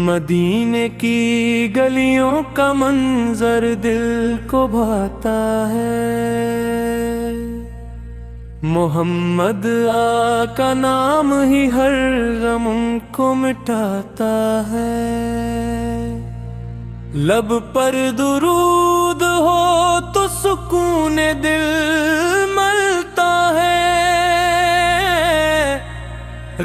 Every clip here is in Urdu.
مدینے کی گلیوں کا منظر دل کو بھاتا ہے، محمد آقا نام ہی ہر غم کو مٹاتا ہے۔ لب پر درود ہو تو سکون دل ملتا ہے،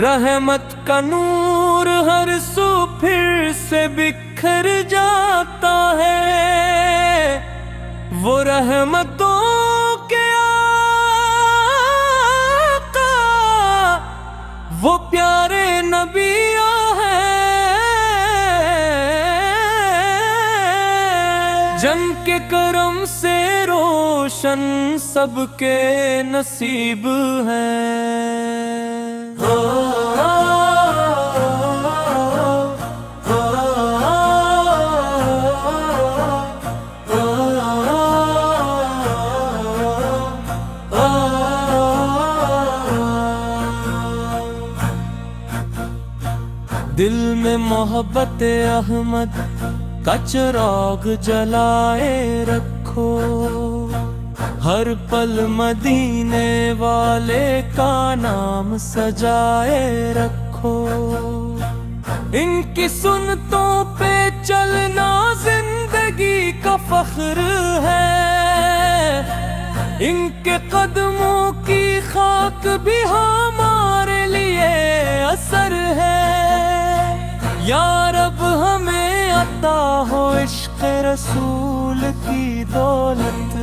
رحمت کا نور ہر سو پھر سے بکھر جاتا ہے۔ وہ رحمتوں کے آقا، وہ پیارے نبی ہیں، جن کے کرم سے روشن سب کے نصیب ہیں۔ دل میں محبت احمد کا چراغ جلائے رکھو، ہر پل مدینے والے کا نام سجائے رکھو۔ ان کی سنتوں پہ چلنا زندگی کا فخر ہے، ان کے قدموں کی خاک بھی ہمارے لیے اثر ہے۔ یا رب ہمیں عطا ہو عشق رسول کی دولت،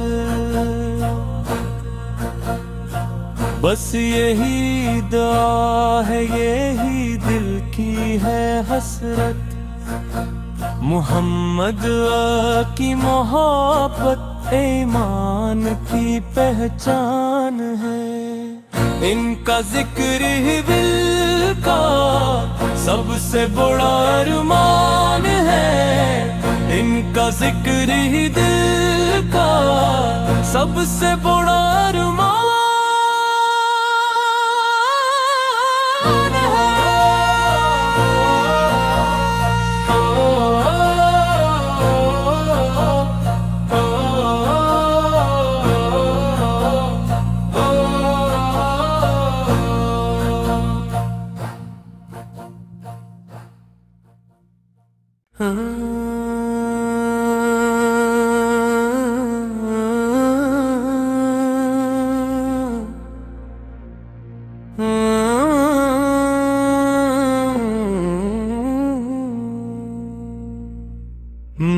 بس یہی دعا ہے، یہی دل کی ہے حسرت۔ محمد کی محبت ایمان کی پہچان ہے، ان کا ذکر ہی دل کا سب سے بڑا ارمان ہے، ان کا ذکر ہی دل کا سب سے بڑا ارمان ہے۔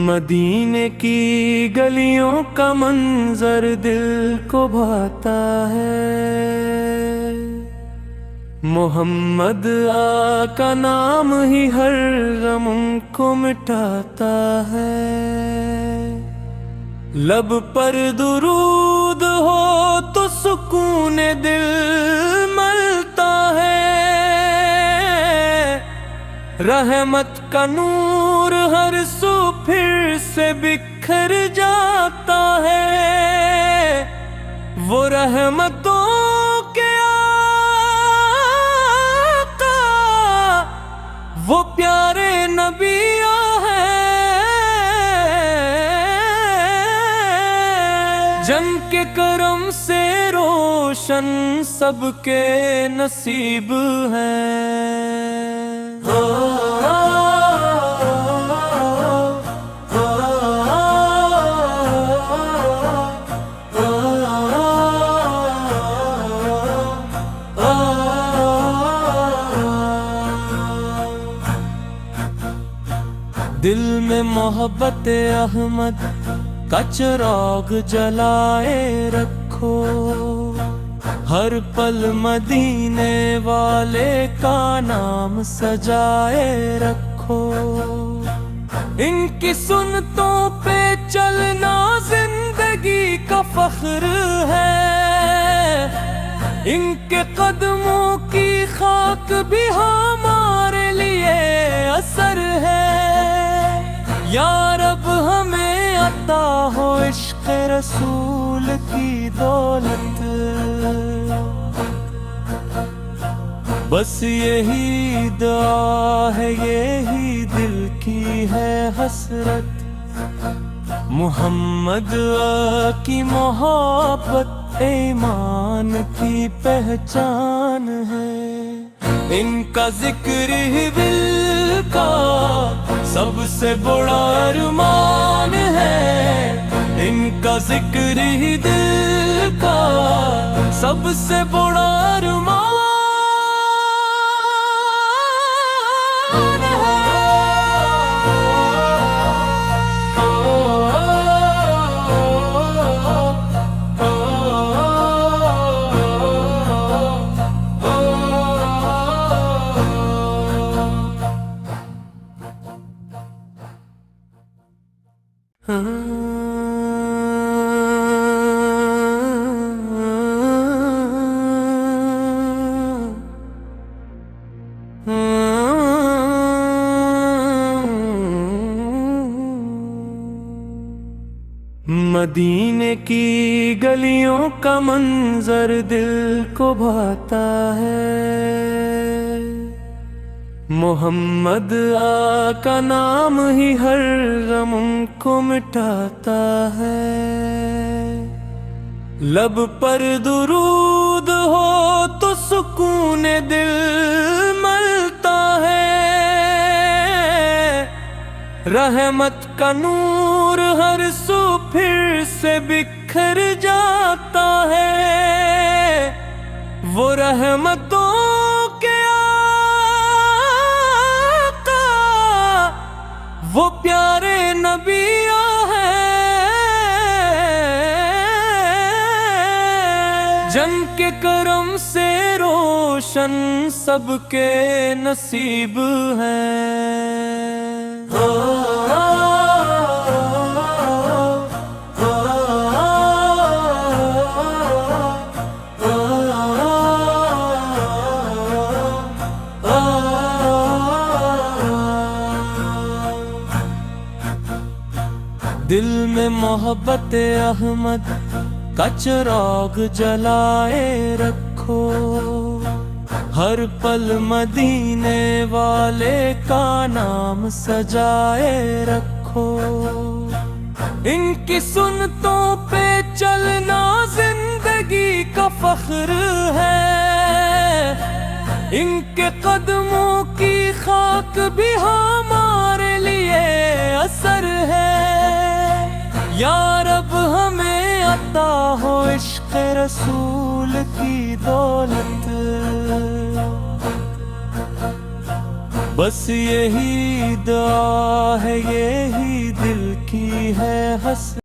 مدینے کی گلیوں کا منظر دل کو بھاتا ہے، محمد آقا نام ہی ہر غم کو مٹاتا ہے۔ لب پر درود ہو تو سکون دل ملتا ہے، رحمت کا نور ہر سو پھر سے بکھر جاتا ہے۔ وہ رحمتوں کے آقا، وہ پیارے نبی ہیں، جن کے کرم سے روشن سب کے نصیب ہیں۔ دل میں محبت احمد کا چراغ جلائے رکھو، ہر پل مدینے والے کا نام سجائے رکھو۔ ان کی سنتوں پہ چلنا زندگی کا فخر ہے، ان کے قدموں کی خاک بھی ہمارے لیے رسول کی دولت، بس یہی دعا ہے، یہی دل کی ہے حسرت، محمد کی محبت ایمان کی پہچان ہے، ان کا ذکر ہی دل کا سب سے بڑا ارمان ہے، ان کا ذکر ہی دل کا سب سے بڑا ارمان ہے۔ مدینے کی گلیوں کا منظر دل کو بھاتا ہے، محمد کا نام ہی ہر غم کو مٹاتا ہے، لب پر درود ہو تو سکون دل ملتا ہے، رحمت کا نور ہر سو پھر سے بکھر جاتا ہے، وہ رحمتوں کے آقا وہ پیارے نبی ہیں، جن کے کرم سے روشن سب کے نصیب ہیں۔ دل میں محبت احمد کا چراغ جلائے رکھو، ہر پل مدینے والے کا نام سجائے رکھو، ان کی سنتوں پہ چلنا زندگی کا فخر ہے، ان کے قدموں کی خاک بھی ہمارے لیے اثر ہے، یا رب ہمیں عطا ہو عشق رسول کی دولت، بس یہی دعا ہے، یہی دل کی ہے حسرت۔